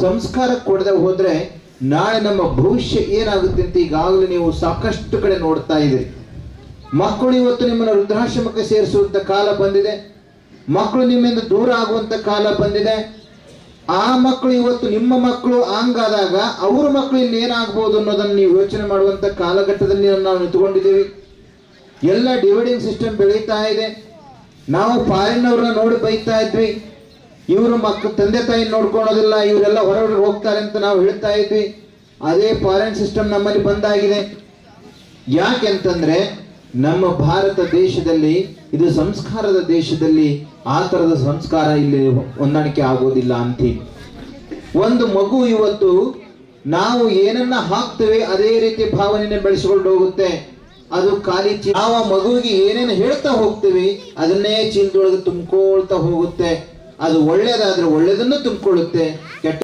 ಸಂಸ್ಕಾರ ಕೊಡದೆ ಹೋದ್ರೆ ನಾಳೆ ನಮ್ಮ ಭವಿಷ್ಯ ಏನಾಗುತ್ತೆ ಅಂತ ಈಗಾಗಲೇ ನೀವು ಸಾಕಷ್ಟು ಕಡೆ ನೋಡ್ತಾ ಇದ್ದೀರಿ. ಮಕ್ಕಳು ಇವತ್ತು ನಿಮ್ಮನ್ನು ವೃದ್ಧಾಶ್ರಮಕ್ಕೆ ಸೇರಿಸುವಂತ ಕಾಲ ಬಂದಿದೆ. ಮಕ್ಕಳು ನಿಮ್ಮಿಂದ ದೂರ ಆಗುವಂತ ಕಾಲ ಬಂದಿದೆ. ಆ ಮಕ್ಕಳು ಇವತ್ತು ನಿಮ್ಮ ಮಕ್ಕಳು ಹಂಗಾದಾಗ ಅವ್ರ ಮಕ್ಕಳು ಇಲ್ಲಿ ಏನಾಗ್ಬೋದು ಅನ್ನೋದನ್ನು ನೀವು ಯೋಚನೆ ಮಾಡುವಂತ ಕಾಲಘಟ್ಟದಲ್ಲಿ ನಾವು ನಿಂತುಕೊಂಡಿದ್ದೀವಿ. ಎಲ್ಲ ಡಿವೈಡಿಂಗ್ ಸಿಸ್ಟಮ್ ಬೆಳೀತಾ ಇದೆ. ನಾವು ಫಾರಿನ್ನವ್ರನ್ನ ನೋಡಿ ಬೈತಾ ಇದ್ವಿ, ಇವರು ಮಕ್ಕಳು ತಂದೆ ತಾಯಿ ನೋಡ್ಕೊಳೋದಿಲ್ಲ, ಇವರೆಲ್ಲ ಹೊರಗಡೆ ಹೋಗ್ತಾರೆ ಅಂತ ನಾವು ಹೇಳ್ತಾ ಇದ್ವಿ. ಅದೇ ಫಾರಿನ್ ಸಿಸ್ಟಮ್ ನಮ್ಮಲ್ಲಿ ಬಂದಾಗಿದೆ. ಯಾಕೆಂತಂದ್ರೆ ನಮ್ಮ ಭಾರತ ದೇಶದಲ್ಲಿ ಇದು ಸಂಸ್ಕಾರದ ದೇಶದಲ್ಲಿ ಆ ತರದ ಸಂಸ್ಕಾರ ಇಲ್ಲಿ ಹೊಂದಾಣಿಕೆ ಆಗೋದಿಲ್ಲ ಅಂತೀವಿ. ಒಂದು ಮಗು ಇವತ್ತು ನಾವು ಏನನ್ನ ಹಾಕ್ತೇವೆ ಅದೇ ರೀತಿ ಭಾವನೆಯನ್ನು ಬೆಳೆಸಿಕೊಂಡು ಹೋಗುತ್ತೆ. ಅದು ಖಾಲಿ ನಾವು ಆ ಮಗುವಿಗೆ ಏನೇನು ಹೇಳ್ತಾ ಹೋಗ್ತೀವಿ ಅದನ್ನೇ ಚೀಲದೊಳಗೆ ತುಂಬಿಕೊಳ್ತಾ ಹೋಗುತ್ತೆ. ಅದು ಒಳ್ಳೇದಾದ್ರೆ ಒಳ್ಳೇದನ್ನು ತುಂಬಿಕೊಳ್ಳುತ್ತೆ, ಕೆಟ್ಟ